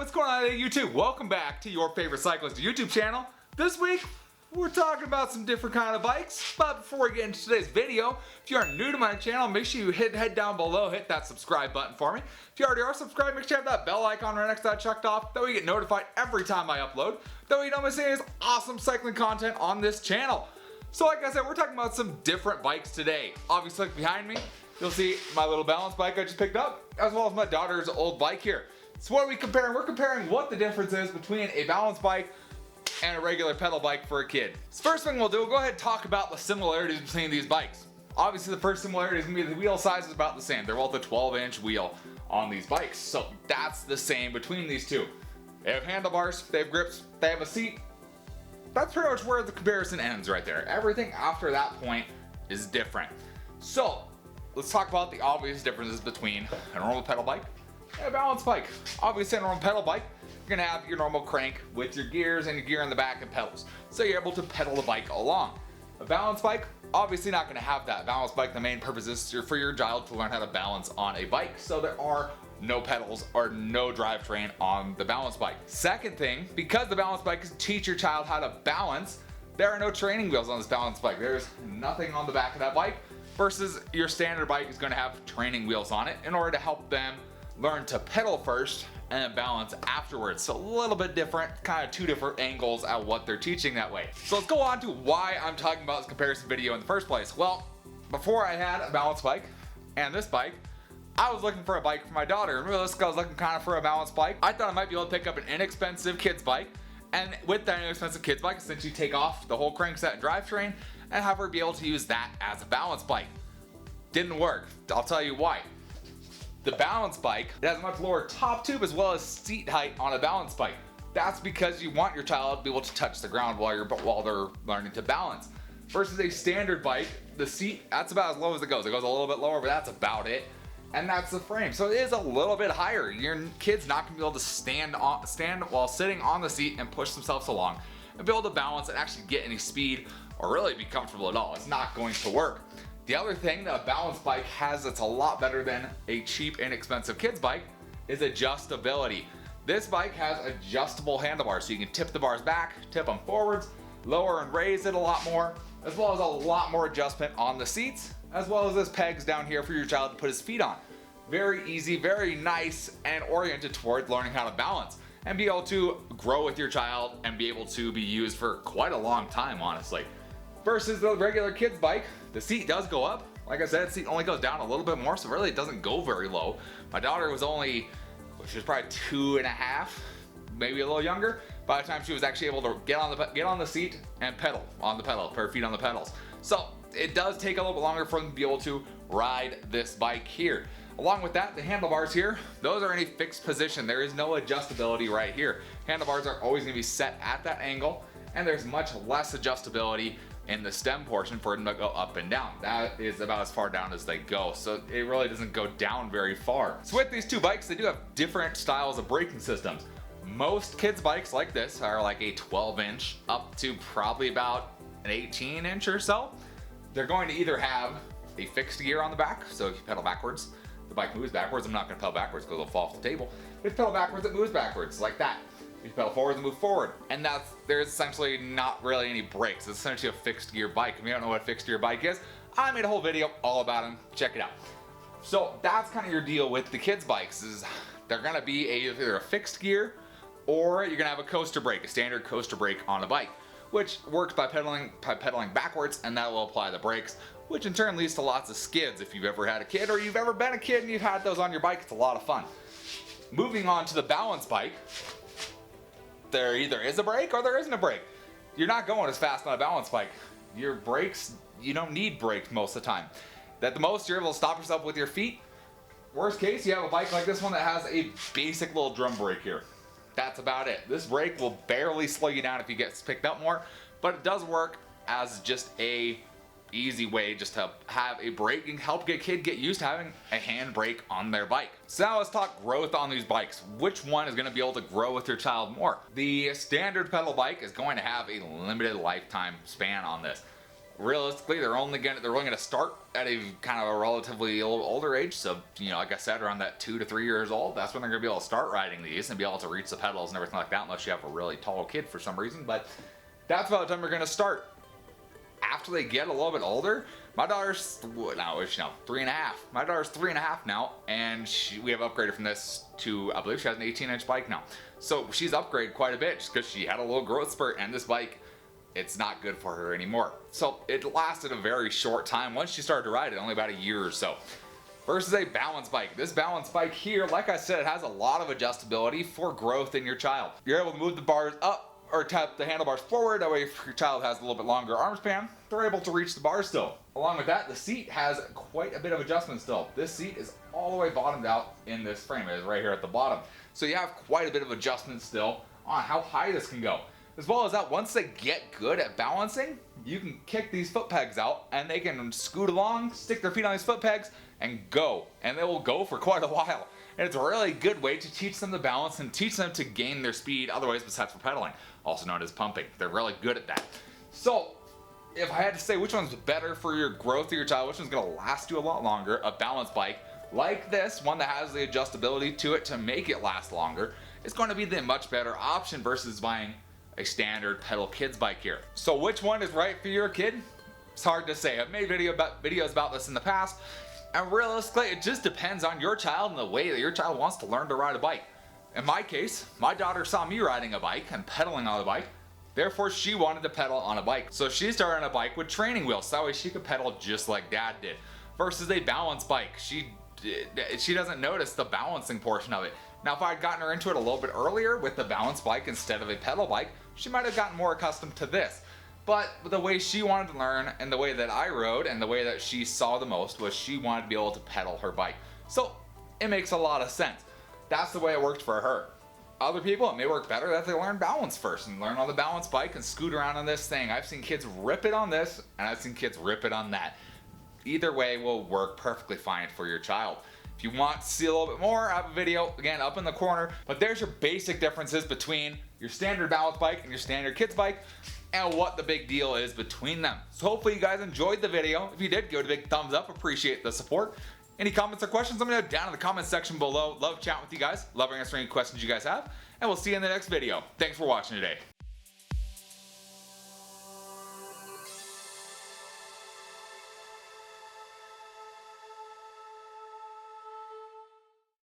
what's going on YouTube? Welcome back to your favorite cyclist YouTube channel. This week, we're talking about some different kind of bikes, but before we get into today's video, if you are new to my channel, make sure you head down below, hit that subscribe button for me. If you already are subscribed, make sure you have that bell icon right next to that checked off, that way you get notified every time I upload, that way you don't miss any of this awesome cycling content on this channel. So like I said, we're talking about some different bikes today. Obviously behind me, you'll see my little balance bike I just picked up, as well as my daughter's old bike here. So what are we comparing? We're comparing what the difference is between a balance bike and a regular pedal bike for a kid. So first thing we'll do, we'll go ahead and talk about the similarities between these bikes. Obviously the first similarity is going to be the wheel size is about the same. They're both a 12-inch wheel on these bikes. So that's the same between these two. They have handlebars, they have grips, they have a seat. That's pretty much where the comparison ends right there. Everything after that point is different. So let's talk about the obvious differences between a normal pedal bike and a balance bike. Obviously, a normal pedal bike, you're gonna have your normal crank with your gears and your gear in the back and pedals. So you're able to pedal the bike along. A balance bike, obviously not gonna have that. Balance bike, the main purpose is for your child to learn how to balance on a bike. So there are no pedals or no drivetrain on the balance bike. Second thing, because the balance bike is to teach your child how to balance, there are no training wheels on this balance bike. There's nothing on the back of that bike versus your standard bike is gonna have training wheels on it in order to help them learn to pedal first and then balance afterwards. So a little bit different, kind of two different angles at what they're teaching that way. So let's go on to why I'm talking about this comparison video in the first place. Well, before I had a balance bike and this bike, I was looking for a bike for my daughter. And realistically, I was looking kind of for a balance bike. I thought I might be able to pick up an inexpensive kid's bike. And with that inexpensive kid's bike, essentially take off the whole crankset and drivetrain and have her be able to use that as a balance bike. Didn't work. I'll tell you why. The balance bike, it has a much lower top tube as well as seat height on a balance bike. That's because you want your child to be able to touch the ground while they're learning to balance. Versus a standard bike, the seat, that's about as low as it goes. It goes a little bit lower, but that's about it. And that's the frame. So it is a little bit higher. Your kid's not gonna be able to stand while sitting on the seat and push themselves along and be able to balance and actually get any speed or really be comfortable at all. It's not going to work. The other thing that a balance bike has that's a lot better than a cheap, inexpensive kid's bike is adjustability. This bike has adjustable handlebars, so you can tip the bars back, tip them forwards, lower and raise it a lot more, as well as a lot more adjustment on the seats, as well as this pegs down here for your child to put his feet on. Very easy, very nice, and oriented toward learning how to balance and be able to grow with your child and be able to be used for quite a long time, honestly. Versus the regular kid's bike, the seat does go up. Like I said, the seat only goes down a little bit more, so really it doesn't go very low. My daughter was she was probably 2.5, maybe a little younger, by the time she was actually able to get on the seat and pedal on the pedal, put her feet on the pedals. So it does take a little bit longer for them to be able to ride this bike here. Along with that, the handlebars here, those are in a fixed position. There is no adjustability right here. Handlebars are always gonna be set at that angle, and there's much less adjustability in the stem portion for them to go up and down. That is about as far down as they go, so it really doesn't go down very far. So with these two bikes, they do have different styles of braking systems. Most kids' bikes like this are like a 12-inch up to probably about an 18-inch or so. They're going to either have a fixed gear on the back, so if you pedal backwards, the bike moves backwards. I'm not going to pedal backwards because it'll fall off the table. If you pedal backwards, it moves backwards, like that. If you pedal forward and move forward. And there's essentially not really any brakes. It's essentially a fixed gear bike. If you don't know what a fixed gear bike is, I made a whole video all about them. Check it out. So that's kind of your deal with the kids' bikes, is they're gonna be either a fixed gear or you're gonna have a coaster brake, a standard coaster brake on a bike, which works by pedaling backwards, and that will apply the brakes, which in turn leads to lots of skids. If you've ever had a kid or you've ever been a kid and you've had those on your bike, it's a lot of fun. Moving on to the balance bike, there either is a brake or there isn't a brake. You're not going as fast on a balance bike. Your brakes, you don't need brakes most of the time. At the most, you're able to stop yourself with your feet. Worst case, you have a bike like this one that has a basic little drum brake here. That's about it. This brake will barely slow you down if you get picked up more, but it does work as just a easy way just to have a brake and help a kid get used to having a hand brake on their bike. So now let's talk growth on these bikes. Which one is going to be able to grow with your child more? The standard pedal bike is going to have a limited lifetime span on this. realistically, they're only gonna start at a kind of a relatively older age. So, you know, like I said, around that 2 to 3 years old, that's when they're gonna be able to start riding these and be able to reach the pedals and everything like that, unless you have a really tall kid for some reason. But that's about the time they're gonna start. After they get a little bit older, my daughter's now 3.5. My daughter's 3.5 now, and we have upgraded from this to, I believe she has an 18-inch bike now. So she's upgraded quite a bit just because she had a little growth spurt, and this bike, it's not good for her anymore. So it lasted a very short time. Once she started to ride it, only about a year or so. Versus a balance bike. This balance bike here, like I said, it has a lot of adjustability for growth in your child. You're able to move the bars up or tap the handlebars forward. That way, if your child has a little bit longer arm span, they're able to reach the bars still. Along with that, the seat has quite a bit of adjustment still. This seat is all the way bottomed out in this frame. It is right here at the bottom. So you have quite a bit of adjustment still on how high this can go. As well as that, once they get good at balancing, you can kick these foot pegs out and they can scoot along, stick their feet on these foot pegs, and go. And they will go for quite a while. And it's a really good way to teach them to balance and teach them to gain their speed, otherwise besides for pedaling, also known as pumping. They're really good at that. So, if I had to say which one's better for your growth of your child, which one's gonna last you a lot longer, a balance bike like this, one that has the adjustability to it to make it last longer, is going to be the much better option versus buying a standard pedal kids bike here. So which one is right for your kid? It's hard to say. I've made videos about this in the past, and realistically, it just depends on your child and the way that your child wants to learn to ride a bike. In my case, my daughter saw me riding a bike and pedaling on a bike, therefore she wanted to pedal on a bike. So she started on a bike with training wheels, so that way she could pedal just like Dad did. Versus a balance bike, she doesn't notice the balancing portion of it. Now, if I had gotten her into it a little bit earlier with the balance bike instead of a pedal bike, she might have gotten more accustomed to this. But the way she wanted to learn and the way that I rode and the way that she saw the most was she wanted to be able to pedal her bike. So it makes a lot of sense. That's the way it worked for her. Other people, it may work better that they learn balance first and learn on the balance bike and scoot around on this thing. I've seen kids rip it on this and I've seen kids rip it on that. Either way will work perfectly fine for your child. If you want to see a little bit more, I have a video, again, up in the corner. But there's your basic differences between your standard balance bike and your standard kids bike and what the big deal is between them. So hopefully you guys enjoyed the video. If you did, give it a big thumbs up. Appreciate the support. Any comments or questions, let me know down in the comments section below. Love chatting with you guys. Love answering any questions you guys have. And we'll see you in the next video. Thanks for watching today.